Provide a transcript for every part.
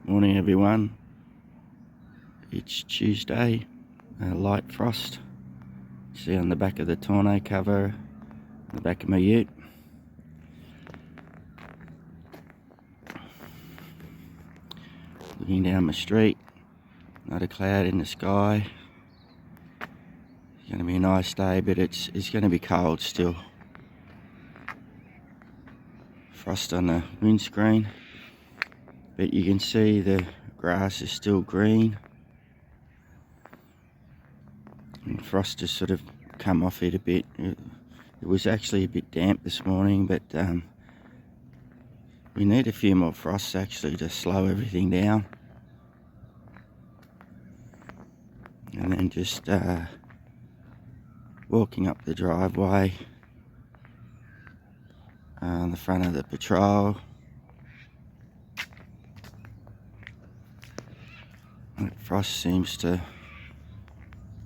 Morning everyone, it's Tuesday, light frost. See on the back of the tonneau cover, the back of my ute. Looking down the street, not a cloud in the sky. It's going to be a nice day, but it's going to be cold still. Frost on the windscreen, but you can see the grass is still green. And frost has sort of come off it a bit. It was actually a bit damp this morning, but we need a few more frosts actually to slow everything down. And then just walking up the driveway on the front of the patrol. That frost seems to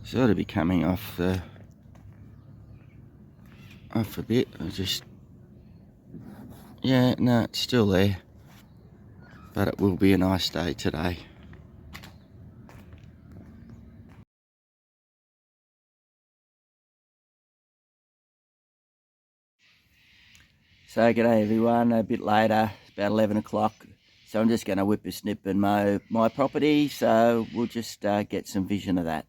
sort of be coming off a bit. Yeah, no, it's still there, but it will be a nice day today. So g'day everyone, a bit later, it's about 11 o'clock, so I'm just going to whip a snip and mow my property, so we'll just get some vision of that.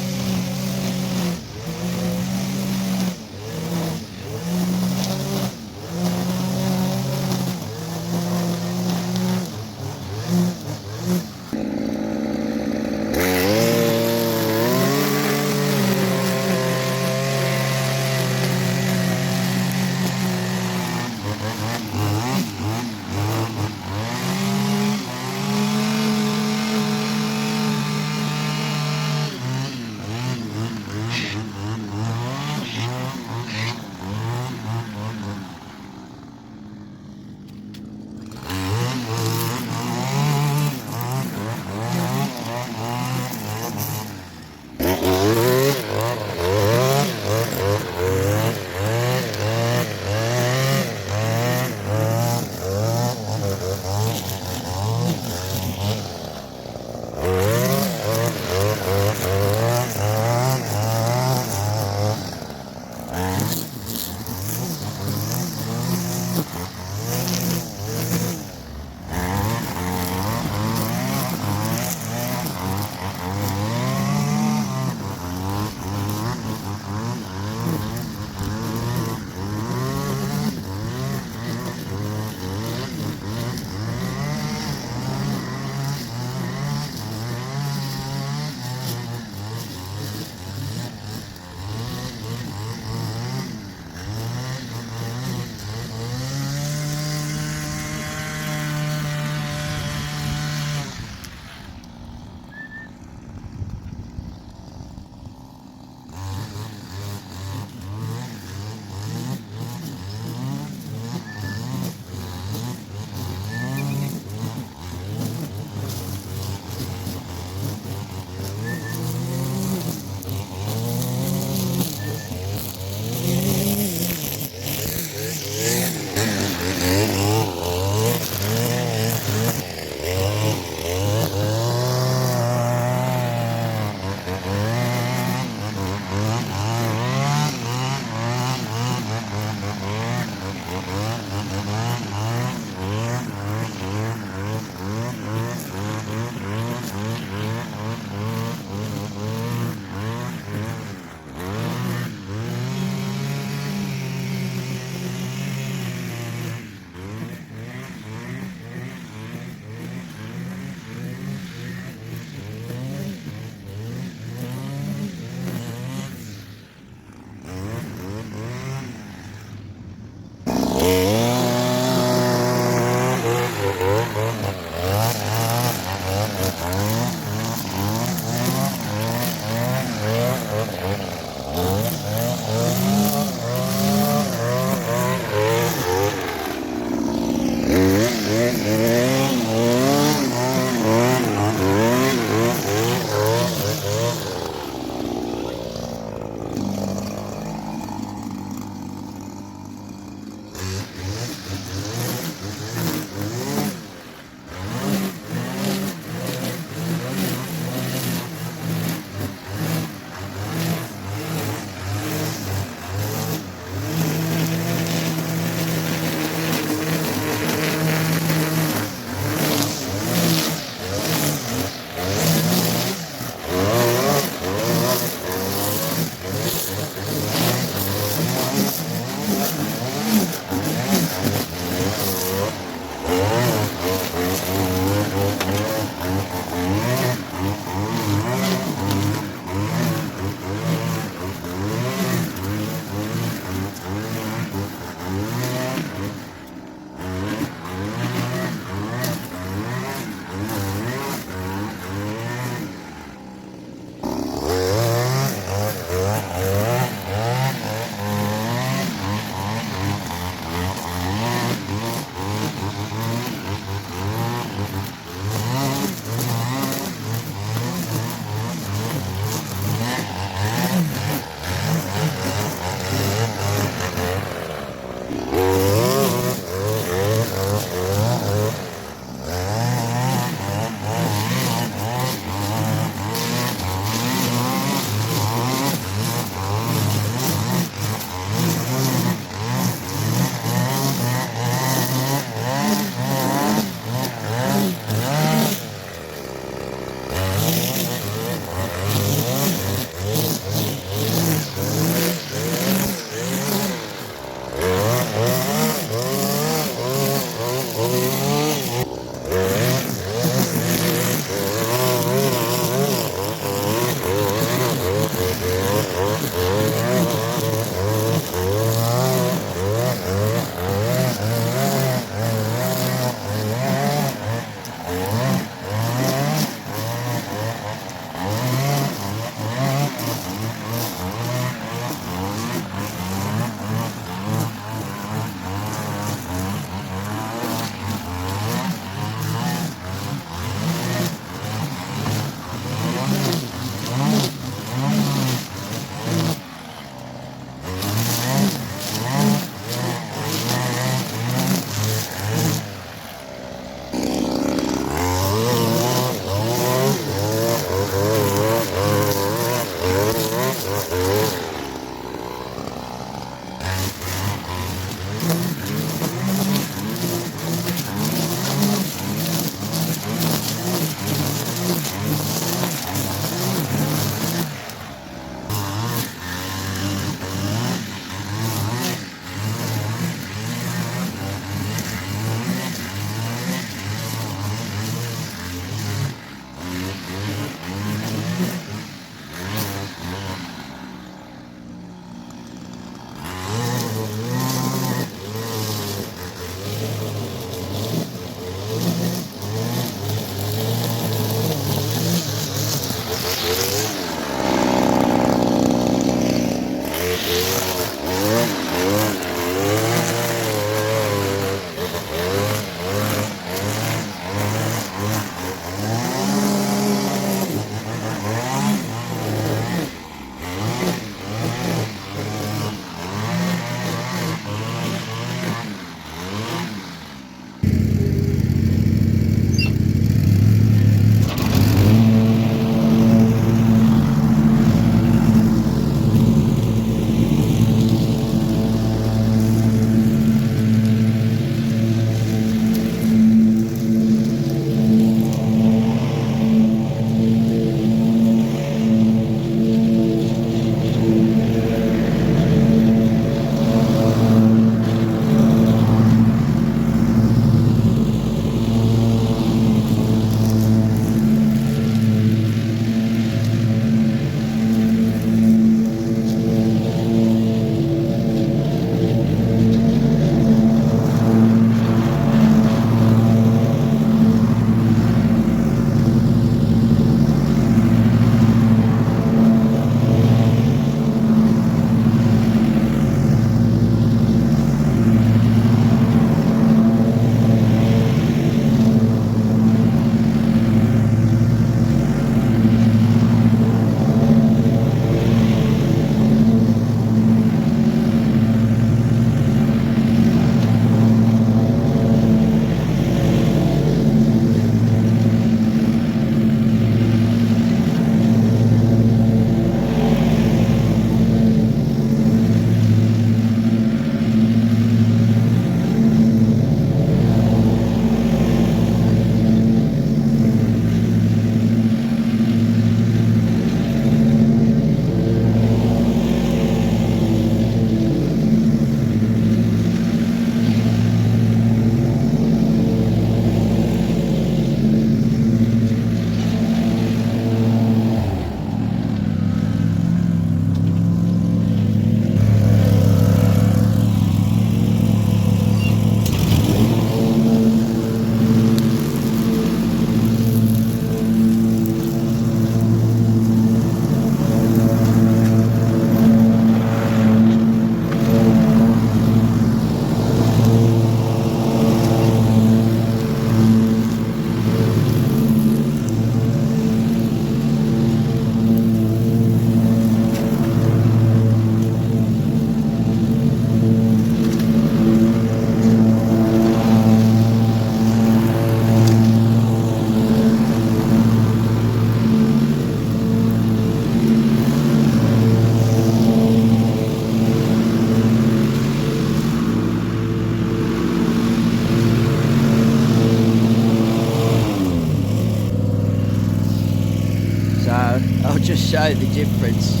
just show the difference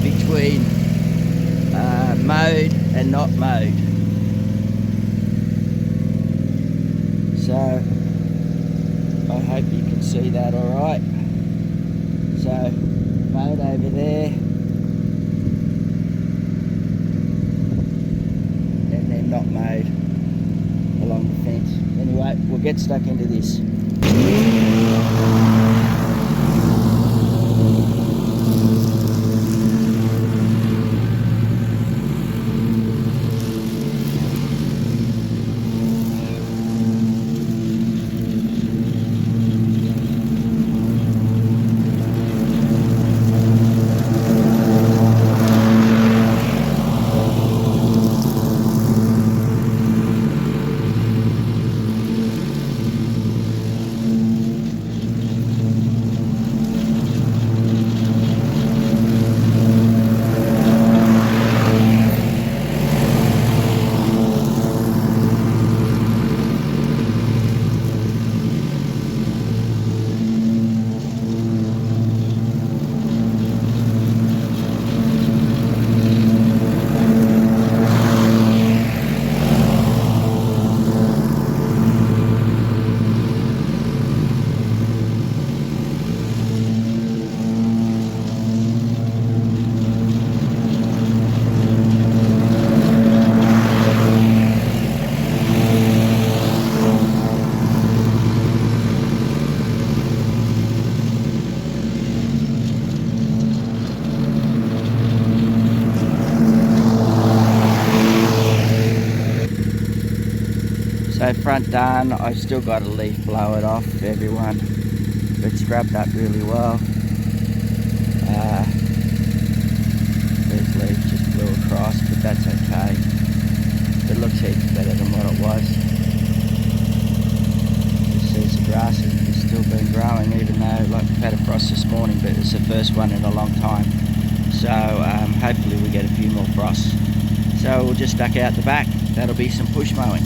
between mowed and not mowed. So I hope you can see that all right. So mowed over there, and then not mowed along the fence. Anyway, we'll get stuck into this. So front done, I still got to leaf blow it off, everyone. It's scrubbed up really well. There's leaves just blew across, but that's okay. It looks heaps better than what it was. Just sees the grass has still been growing, even though like we've had a frost this morning, but it's the first one in a long time. So hopefully we get a few more frosts. So we'll just duck out the back. That'll be some push mowing.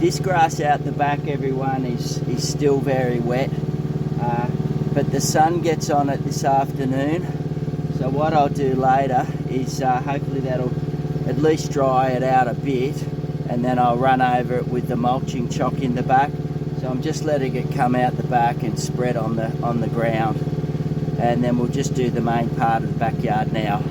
This grass out the back, everyone, is still very wet, but the sun gets on it this afternoon. So what I'll do later is hopefully that'll at least dry it out a bit, and then I'll run over it with the mulching chalk in the back. So I'm just letting it come out the back and spread on the ground, and then we'll just do the main part of the backyard now.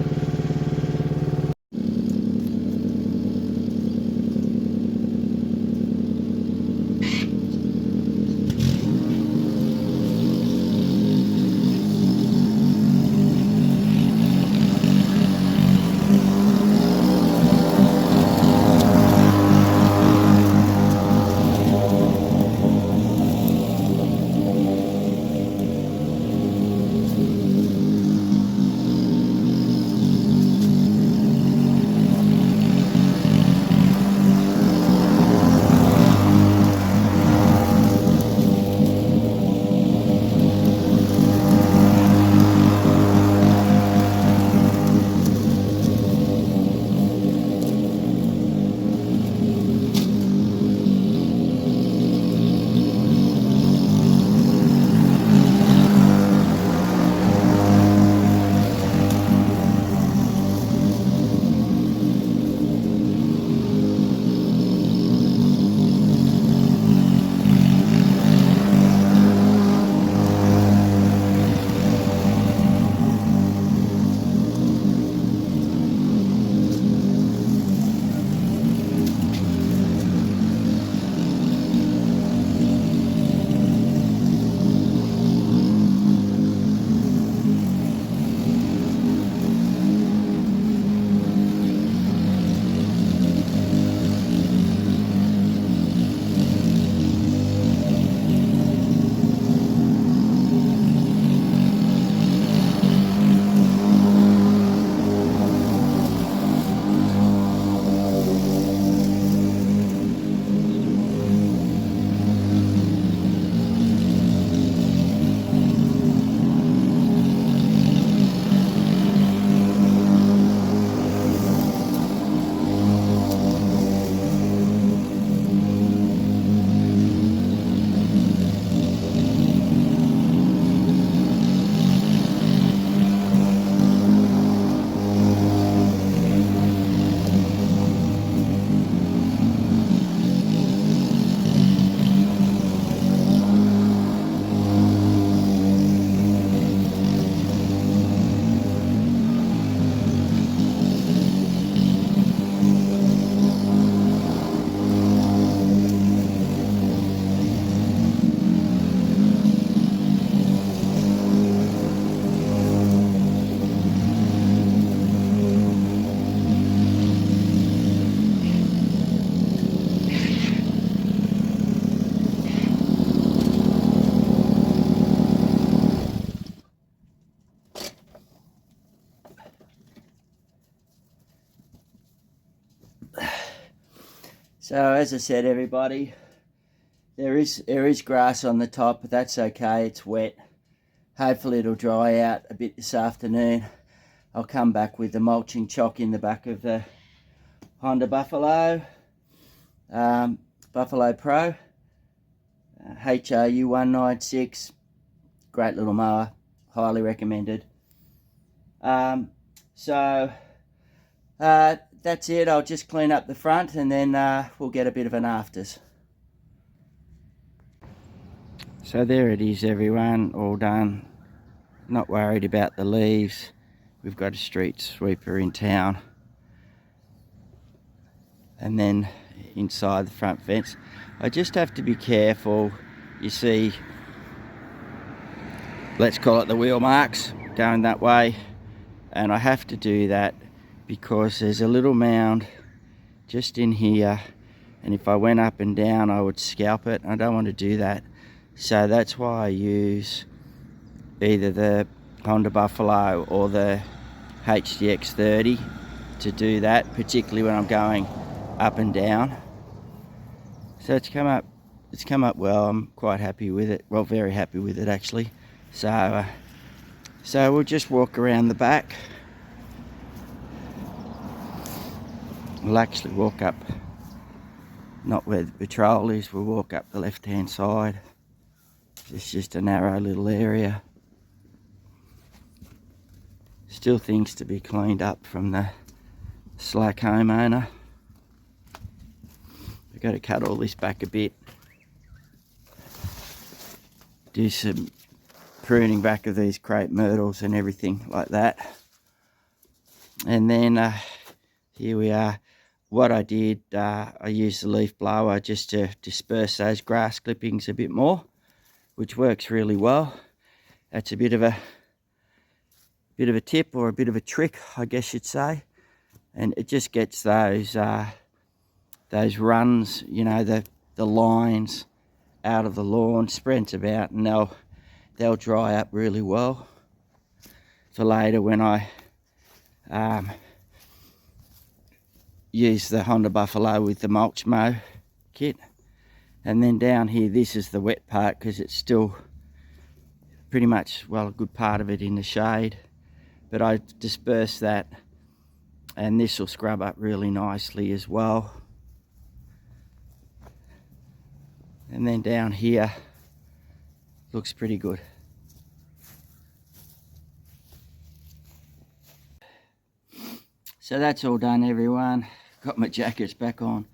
So as I said, everybody, there is grass on the top, but that's okay, it's wet. Hopefully it'll dry out a bit this afternoon. I'll come back with the mulching chalk in the back of the Honda Buffalo Pro HRU196. Great little mower, highly recommended. That's it. I'll just clean up the front, and then we'll get a bit of an afters. So there it is, everyone, all done. Not worried about the leaves. We've got a street sweeper in town. And then inside the front fence, I just have to be careful. You see, let's call it the wheel marks going that way, and I have to do that because there's a little mound just in here, and if I went up and down I would scalp it. I don't want to do that, so that's why I use either the Honda Buffalo or the HDX 30 to do that, particularly when I'm going up and down. So it's come up well. I'm quite happy with it, well, very happy with it actually. So we'll just walk around the back. We'll actually walk up not where the patrol is. We'll walk up the left hand side. It's just a narrow little area. Still things to be cleaned up from the slack homeowner. We've got to cut all this back a bit. Do some pruning back of these crepe myrtles and everything like that. And then here we are. What I did, I used the leaf blower just to disperse those grass clippings a bit more, which works really well. That's a bit of a tip, or a bit of a trick, I guess you'd say. And it just gets those runs, you know, the lines out of the lawn, spreads about, and they'll dry up really well for later when I use the Honda Buffalo with the mulch mow kit. And then down here, this is the wet part, because it's still pretty much, well, a good part of it in the shade. But I disperse that, and this will scrub up really nicely as well. And then down here, looks pretty good. So that's all done, everyone. Got my jackets back on.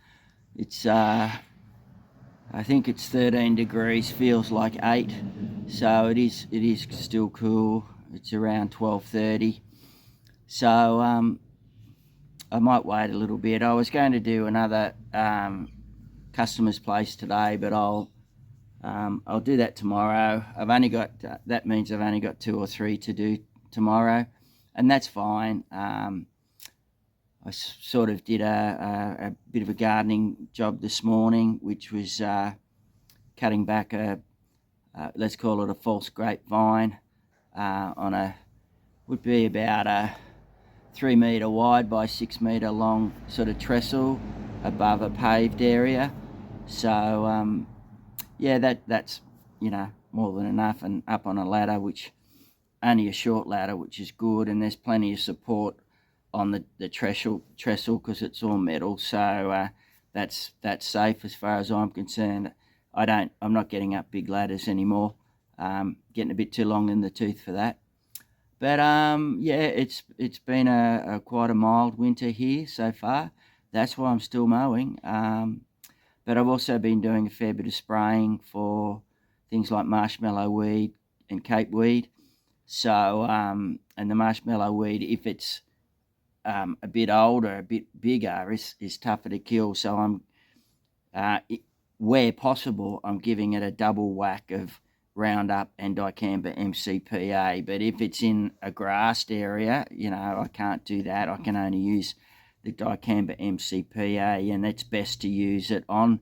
It's I think it's 13 degrees, feels like 8, so it is still cool. It's around 12:30, so I might wait a little bit. I was going to do another customer's place today, but I'll do that tomorrow. I've only got that means I've only got 2 or 3 to do tomorrow, and that's fine. I sort of did a bit of a gardening job this morning, which was cutting back let's call it a false grapevine on would be about a 3 metre wide by 6 metre long sort of trestle above a paved area. So yeah, that's, you know, more than enough, and up on a ladder, which only a short ladder, which is good, and there's plenty of support on the trestle because it's all metal, so that's safe as far as I'm concerned. I'm not getting up big ladders anymore. Getting a bit too long in the tooth for that. But yeah, it's been a quite a mild winter here so far. That's why I'm still mowing. But I've also been doing a fair bit of spraying for things like marshmallow weed and cape weed. So and the marshmallow weed, if it's a bit older, a bit bigger, is tougher to kill. So I'm where possible, I'm giving it a double whack of Roundup and dicamba MCPA. But if it's in a grassed area, you know, I can't do that. I can only use the dicamba MCPA, and it's best to use it on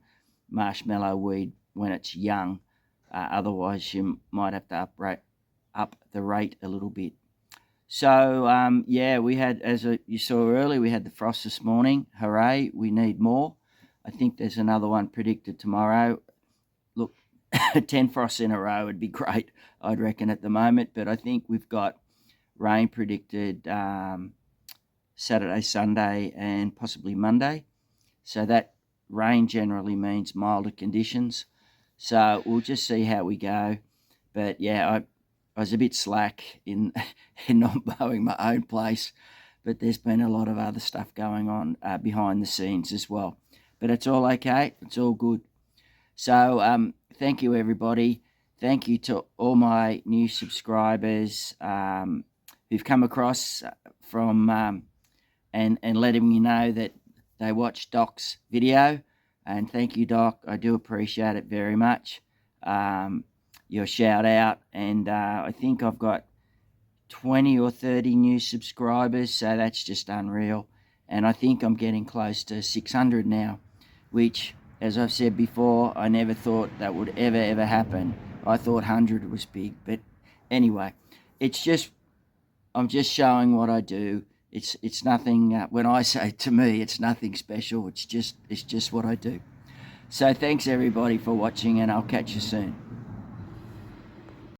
marshmallow weed when it's young. Otherwise, you might have to up the rate a little bit. So yeah, we had, as you saw earlier, we had the frost this morning. Hooray, we need more. I think there's another one predicted tomorrow. Look, 10 frosts in a row would be great, I'd reckon, at the moment. But I think we've got rain predicted Saturday, Sunday, and possibly Monday. So that rain generally means milder conditions. So we'll just see how we go. But yeah, I was a bit slack in not mowing my own place, but there's been a lot of other stuff going on behind the scenes as well. But it's all okay. It's all good. So thank you, everybody. Thank you to all my new subscribers who've come across from and letting me know that they watched Doc's video. And thank you, Doc. I do appreciate it very much. Your shout out, and I think I've got 20 or 30 new subscribers, so that's just unreal. And I think I'm getting close to 600 now, which, as I've said before, I never thought that would ever happen. I thought 100 was big, but anyway, it's just, I'm just showing what I do. It's nothing, when I say to me, it's nothing special. It's just what I do. So thanks everybody for watching, and I'll catch you soon.